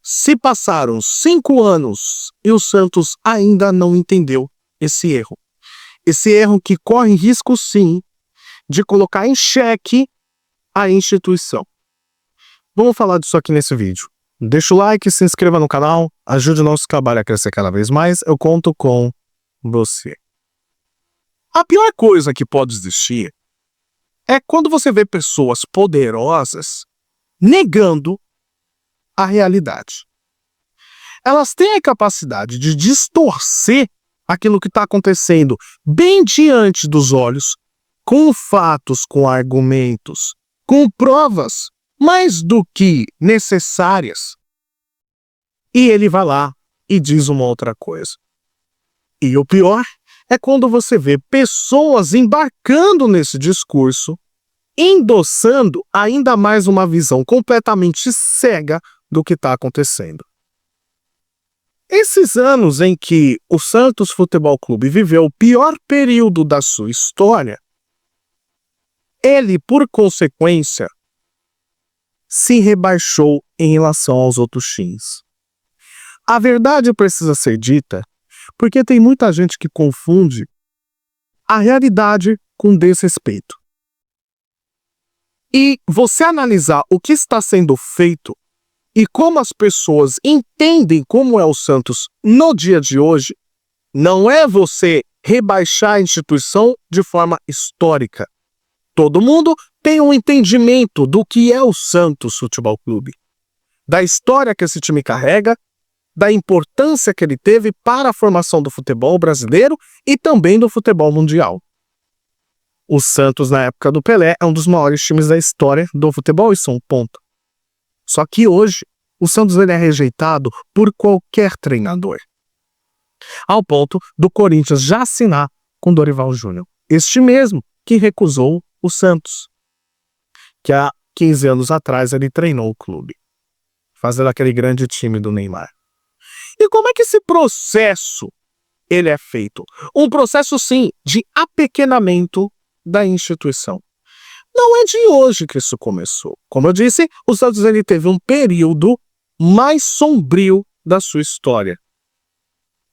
Se passaram 5 anos e o Santos ainda não entendeu esse erro. Esse erro que corre risco, sim, de colocar em xeque a instituição. Vamos falar disso aqui nesse vídeo. Deixa o like, se inscreva no canal, ajude o nosso trabalho a crescer cada vez mais. Eu conto com você. A pior coisa que pode existir é quando você vê pessoas poderosas negando a realidade. Elas têm a capacidade de distorcer aquilo que está acontecendo bem diante dos olhos, com fatos, com argumentos, com provas mais do que necessárias. E ele vai lá e diz uma outra coisa. E o pior é quando você vê pessoas embarcando nesse discurso, endossando ainda mais uma visão completamente cega do que está acontecendo. Esses anos em que o Santos Futebol Clube viveu o pior período da sua história, ele, por consequência, se rebaixou em relação aos outros times. A verdade precisa ser dita, porque tem muita gente que confunde a realidade com desrespeito. E você analisar o que está sendo feito e como as pessoas entendem como é o Santos no dia de hoje, não é você rebaixar a instituição de forma histórica. Todo mundo tem um entendimento do que é o Santos Futebol Clube, da história que esse time carrega, da importância que ele teve para a formação do futebol brasileiro e também do futebol mundial. O Santos, na época do Pelé, é um dos maiores times da história do futebol, isso é um ponto. Só que hoje, o Santos ele é rejeitado por qualquer treinador. Ao ponto do Corinthians já assinar com Dorival Júnior. Este mesmo que recusou o Santos, que há 15 anos atrás ele treinou o clube, fazendo aquele grande time do Neymar. E como é que esse processo ele é feito? Um processo, sim, de apequenamento da instituição. Não é de hoje que isso começou. Como eu disse, o Santos ele teve um período mais sombrio da sua história.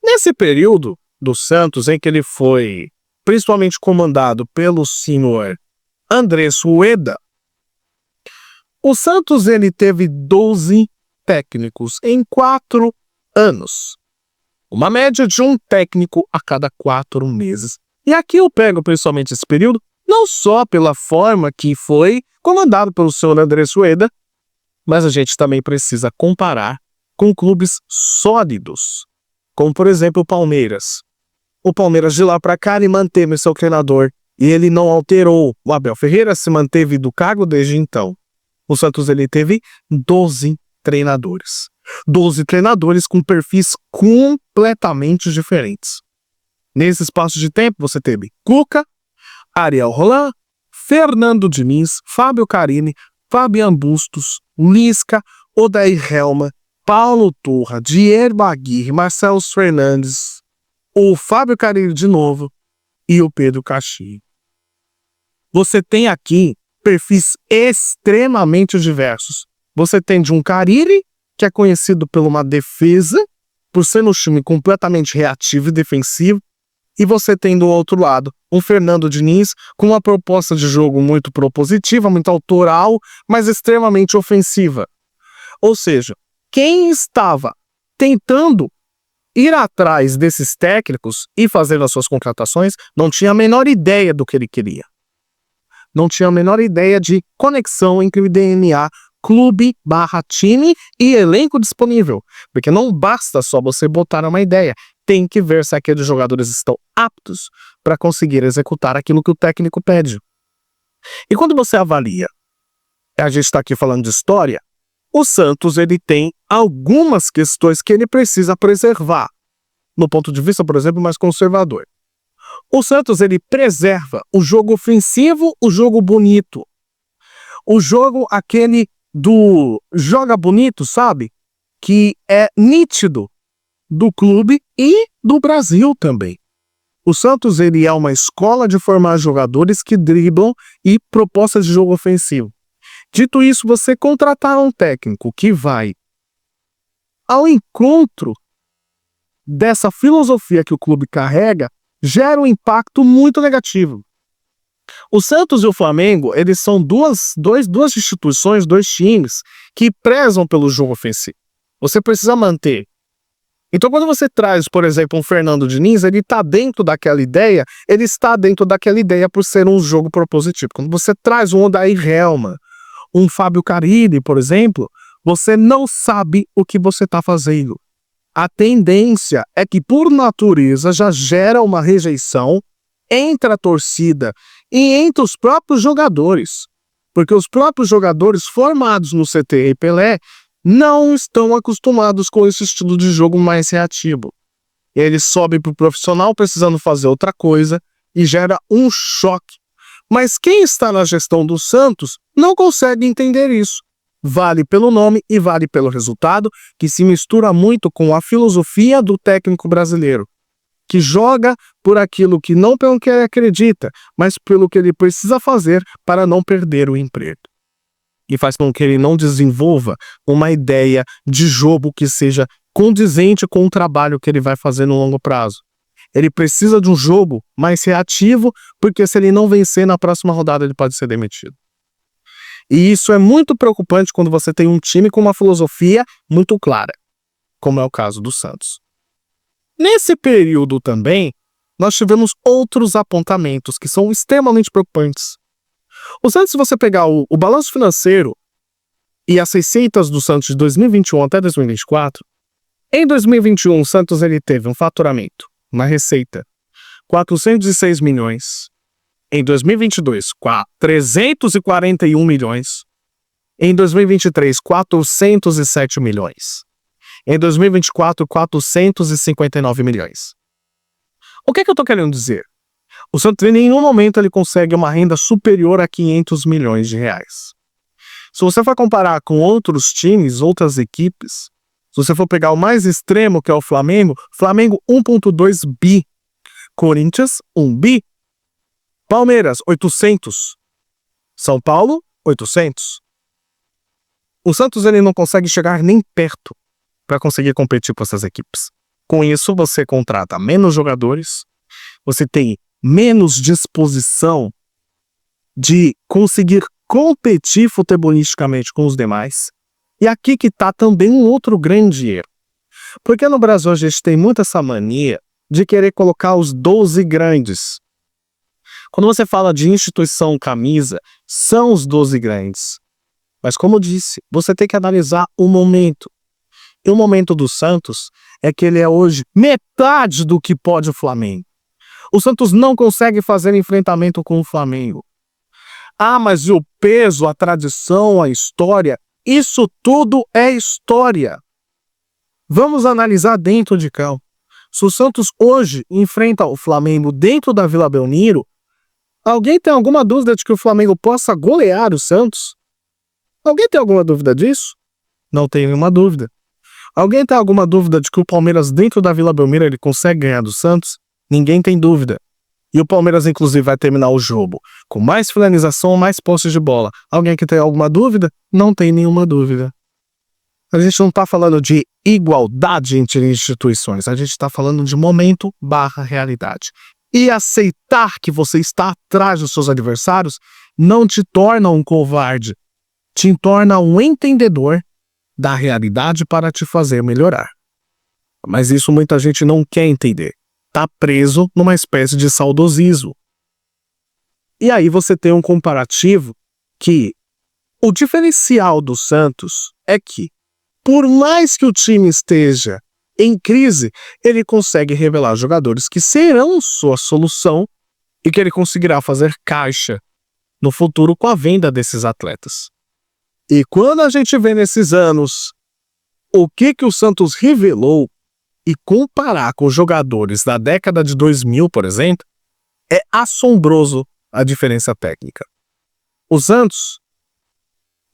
Nesse período do Santos, em que ele foi principalmente comandado pelo senhor Andrés Rueda, o Santos ele teve 12 técnicos em 4 anos. Uma média de um técnico a cada 4 meses. E aqui eu pego principalmente esse período, não só pela forma que foi comandado pelo senhor Andrés Rueda, mas a gente também precisa comparar com clubes sólidos, como por exemplo o Palmeiras. O Palmeiras de lá para cá ele manteve seu treinador e ele não alterou. O Abel Ferreira se manteve do cargo desde então. O Santos ele teve 12 treinadores. 12 treinadores com perfis completamente diferentes. Nesse espaço de tempo você teve Cuca, Ariel Holan, Fernando Diniz, Fábio Carilli, Fabian Bustos, Lisca, Odair Helma, Paulo Turra, Diego Aguirre, Marcelo Fernandes, o Fábio Carilli de novo e o Pedro Caixinha. Você tem aqui perfis extremamente diversos. Você tem de um Carilli, que é conhecido por uma defesa, por ser um time completamente reativo e defensivo, e você tem do outro lado um Fernando Diniz com uma proposta de jogo muito propositiva, muito autoral, mas extremamente ofensiva. Ou seja, quem estava tentando ir atrás desses técnicos e fazer as suas contratações não tinha a menor ideia do que ele queria. Não tinha a menor ideia de conexão entre o DNA clube/time e elenco disponível. Porque não basta só você botar uma ideia. Tem que ver se aqueles jogadores estão aptos para conseguir executar aquilo que o técnico pede. E quando você avalia, a gente está aqui falando de história, o Santos ele tem algumas questões que ele precisa preservar, no ponto de vista, por exemplo, mais conservador. O Santos ele preserva o jogo ofensivo, o jogo bonito. O jogo aquele do joga bonito, sabe? Que é nítido do clube e do Brasil também. O Santos ele é uma escola de formar jogadores que driblam e propostas de jogo ofensivo. Dito isso, você contratar um técnico que vai ao encontro dessa filosofia que o clube carrega, gera um impacto muito negativo. O Santos e o Flamengo, eles são duas instituições, dois times que prezam pelo jogo ofensivo. Você precisa manter. Então, quando você traz, por exemplo, um Fernando Diniz, ele está dentro daquela ideia, por ser um jogo propositivo. Quando você traz um Odair Helma, um Fábio Carille, por exemplo, você não sabe o que você está fazendo. A tendência é que, por natureza, já gera uma rejeição entre a torcida e entre os próprios jogadores. Porque os próprios jogadores formados no CT e Pelé não estão acostumados com esse estilo de jogo mais reativo. Eles sobem para o profissional precisando fazer outra coisa e gera um choque. Mas quem está na gestão do Santos não consegue entender isso. Vale pelo nome e vale pelo resultado, que se mistura muito com a filosofia do técnico brasileiro, que joga por aquilo que não pelo que ele acredita, mas pelo que ele precisa fazer para não perder o emprego. E faz com que ele não desenvolva uma ideia de jogo que seja condizente com o trabalho que ele vai fazer no longo prazo. Ele precisa de um jogo mais reativo, porque se ele não vencer na próxima rodada, ele pode ser demitido. E isso é muito preocupante quando você tem um time com uma filosofia muito clara, como é o caso do Santos. Nesse período também, nós tivemos outros apontamentos que são extremamente preocupantes. O Santos, se você pegar o balanço financeiro e as receitas do Santos de 2021 até 2024, em 2021 o Santos ele teve um faturamento, uma receita, 406 milhões. Em 2022, 341 milhões. Em 2023, 407 milhões. Em 2024, 459 milhões. O que eu estou querendo dizer? O Santos em nenhum momento ele consegue uma renda superior a 500 milhões de reais. Se você for comparar com outros times, outras equipes, se você for pegar o mais extremo, que é o Flamengo, 1,2 bi. Corinthians, 1 bi. Palmeiras, 800. São Paulo, 800. O Santos ele não consegue chegar nem perto para conseguir competir com essas equipes. Com isso, você contrata menos jogadores, você tem menos disposição de conseguir competir futebolisticamente com os demais. E aqui que está também um outro grande erro. Porque no Brasil a gente tem muito essa mania de querer colocar os 12 grandes. Quando você fala de instituição camisa, são os 12 grandes. Mas como eu disse, você tem que analisar o momento. E o momento do Santos é que ele é hoje metade do que pode o Flamengo. O Santos não consegue fazer enfrentamento com o Flamengo. Ah, mas o peso, a tradição, a história, isso tudo é história. Vamos analisar dentro de campo. Se o Santos hoje enfrenta o Flamengo dentro da Vila Belmiro, alguém tem alguma dúvida de que o Flamengo possa golear o Santos? Alguém tem alguma dúvida disso? Não tem nenhuma dúvida. Alguém tem alguma dúvida de que o Palmeiras dentro da Vila Belmiro ele consegue ganhar do Santos? Ninguém tem dúvida. E o Palmeiras inclusive vai terminar o jogo com mais finalização, mais posses de bola. Alguém que tem alguma dúvida? Não tem nenhuma dúvida. A gente não está falando de igualdade entre instituições. A gente está falando de momento / realidade. E aceitar que você está atrás dos seus adversários não te torna um covarde. Te torna um entendedor da realidade para te fazer melhorar. Mas isso muita gente não quer entender. Está preso numa espécie de saudosismo. E aí você tem um comparativo que o diferencial do Santos é que, por mais que o time esteja em crise, ele consegue revelar jogadores que serão sua solução e que ele conseguirá fazer caixa no futuro com a venda desses atletas. E quando a gente vê nesses anos o que o Santos revelou e comparar com jogadores da década de 2000, por exemplo, é assombroso a diferença técnica. O Santos,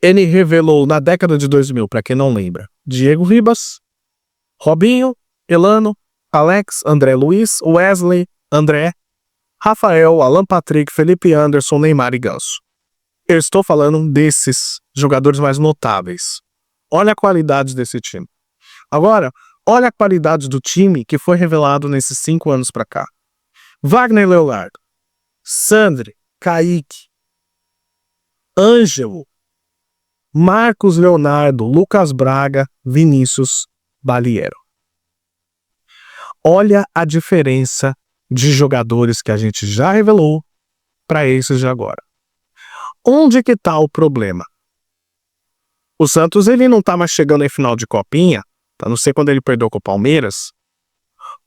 ele revelou na década de 2000, para quem não lembra, Diego Ribas, Robinho, Elano, Alex, André Luiz, Wesley, André, Rafael, Alan Patrick, Felipe Anderson, Neymar e Ganso. Eu estou falando desses jogadores mais notáveis. Olha a qualidade desse time. Agora, olha a qualidade do time que foi revelado nesses 5 anos para cá. Wagner Leonardo, Sandri, Kaique, Ângelo, Marcos Leonardo, Lucas Braga, Vinícius Baliero. Olha a diferença de jogadores que a gente já revelou para esses de agora. Onde que está o problema? O Santos ele não está mais chegando em final de copinha, a não ser quando ele perdeu com o Palmeiras.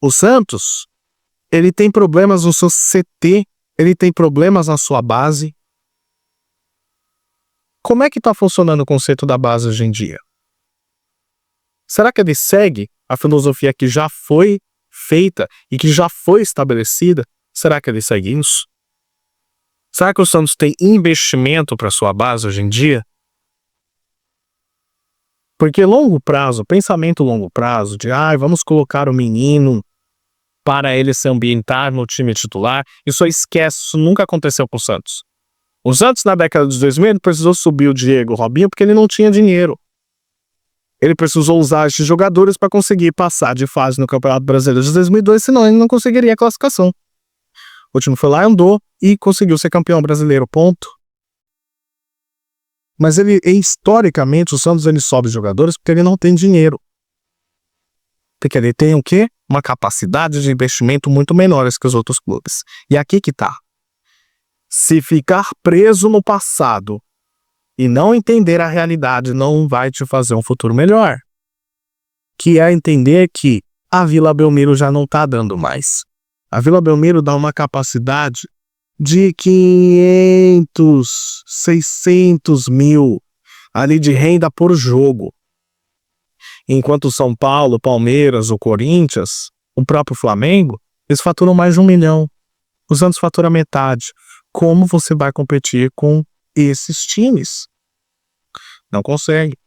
O Santos ele tem problemas no seu CT, ele tem problemas na sua base. Como é que está funcionando o conceito da base hoje em dia? Será que ele segue a filosofia que já foi feita e que já foi estabelecida? Será que ele segue isso? Será que o Santos tem investimento para sua base hoje em dia? Porque longo prazo, pensamento longo prazo, de vamos colocar o menino para ele se ambientar no time titular, isso aí esquece, isso nunca aconteceu com o Santos. O Santos, na década de 2000, ele precisou subir o Diego Robinho porque ele não tinha dinheiro. Ele precisou usar esses jogadores para conseguir passar de fase no Campeonato Brasileiro de 2002, senão ele não conseguiria a classificação. O time foi lá, andou e conseguiu ser campeão brasileiro, ponto. Mas ele, historicamente, o Santos ele sobe jogadores porque ele não tem dinheiro. Porque ele tem o quê? Uma capacidade de investimento muito menores que os outros clubes. E aqui que tá. Se ficar preso no passado e não entender a realidade, não vai te fazer um futuro melhor. Que é entender que a Vila Belmiro já não tá dando mais. A Vila Belmiro dá uma capacidade de 500, 600 mil ali de renda por jogo. Enquanto o São Paulo, Palmeiras, o Corinthians, o próprio Flamengo, eles faturam mais de 1 milhão. O Santos fatura metade. Como você vai competir com esses times? Não consegue.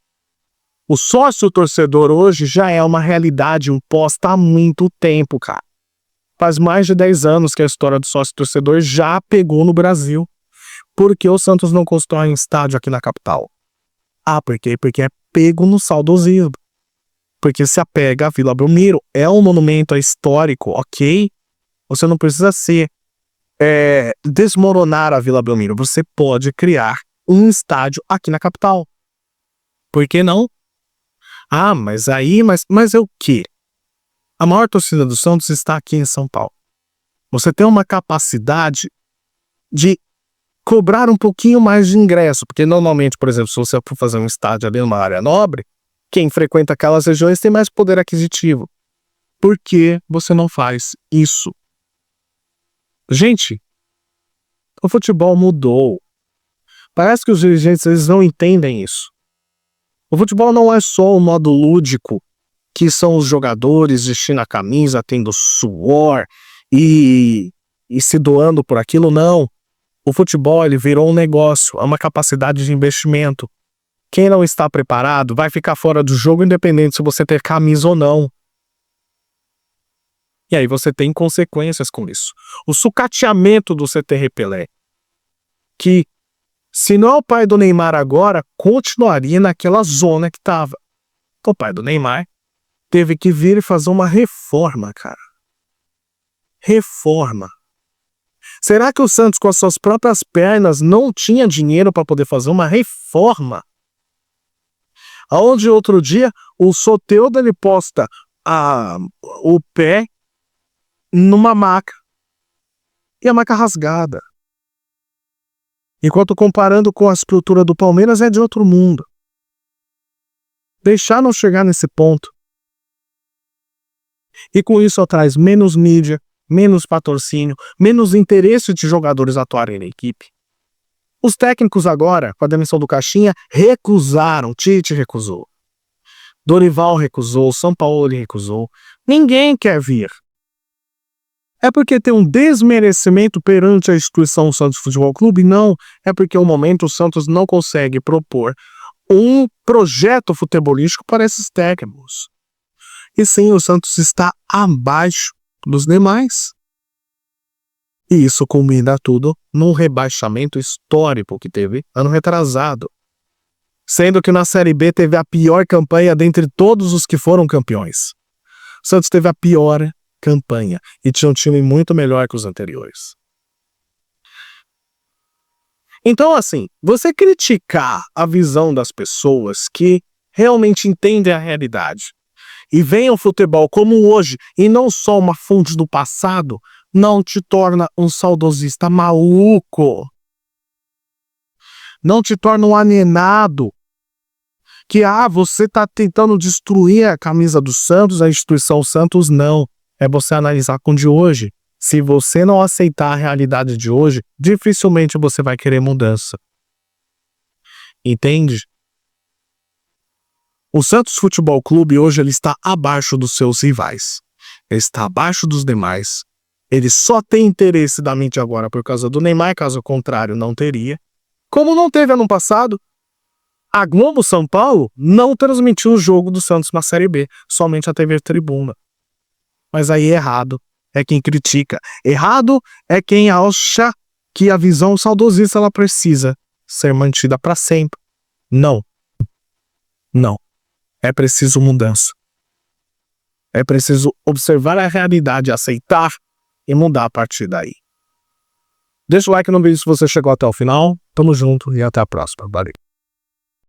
O sócio torcedor hoje já é uma realidade imposta há muito tempo, cara. Faz mais de 10 anos que a história do sócio torcedor já pegou no Brasil. Por que o Santos não constrói um estádio aqui na capital? Por quê? Porque é pego no saudosismo. Porque se apega à Vila Belmiro. É um monumento histórico, ok? Você não precisa desmoronar a Vila Belmiro. Você pode criar um estádio aqui na capital. Por que não? Mas é o quê? A maior torcida do Santos está aqui em São Paulo. Você tem uma capacidade de cobrar um pouquinho mais de ingresso, porque normalmente, por exemplo, se você for fazer um estádio ali numa área nobre, quem frequenta aquelas regiões tem mais poder aquisitivo. Por que você não faz isso? Gente, o futebol mudou. Parece que os dirigentes eles não entendem isso. O futebol não é só o modo lúdico, que são os jogadores vestindo a camisa, tendo suor e se doando por aquilo, não. O futebol ele virou um negócio, é uma capacidade de investimento. Quem não está preparado vai ficar fora do jogo independente se você ter camisa ou não. E aí você tem consequências com isso. O sucateamento do CT Pelé, que se não é o pai do Neymar agora, continuaria naquela zona que estava. O pai do Neymar teve que vir e fazer uma reforma, cara. Reforma. Será que o Santos, com as suas próprias pernas, não tinha dinheiro para poder fazer uma reforma? Aonde outro dia o Soteldo ele posta o pé numa maca. E a maca rasgada. Enquanto comparando com a estrutura do Palmeiras é de outro mundo. Deixar não chegar nesse ponto. E com isso traz menos mídia, menos patrocínio, menos interesse de jogadores atuarem na equipe. Os técnicos agora, com a demissão do Caixinha, recusaram. Tite recusou. Dorival recusou, Sampaoli recusou. Ninguém quer vir. É porque tem um desmerecimento perante a instituição Santos Futebol Clube? Não. É porque no momento o Santos não consegue propor um projeto futebolístico para esses técnicos. E sim, o Santos está abaixo dos demais. E isso culmina tudo num rebaixamento histórico que teve ano retrasado. Sendo que na Série B teve a pior campanha dentre todos os que foram campeões. O Santos teve a pior campanha e tinha um time muito melhor que os anteriores. Então, assim, você criticar a visão das pessoas que realmente entendem a realidade e veem o futebol como hoje e não só uma fonte do passado, não te torna um saudosista maluco. Não te torna um alienado. Que, você tá tentando destruir a camisa do Santos, a instituição Santos, não. É você analisar com o de hoje. Se você não aceitar a realidade de hoje, dificilmente você vai querer mudança. Entende? O Santos Futebol Clube hoje ele está abaixo dos seus rivais. Ele está abaixo dos demais. Ele só tem interesse da mídia agora por causa do Neymar, caso contrário não teria. Como não teve ano passado, a Globo São Paulo não transmitiu o jogo do Santos na Série B, somente a TV Tribuna. Mas aí errado é quem critica. Errado é quem acha que a visão saudosista ela precisa ser mantida para sempre. Não. Não. É preciso mudança. É preciso observar a realidade, aceitar e mudar a partir daí. Deixa o like no vídeo se você chegou até o final. Tamo junto e até a próxima. Valeu.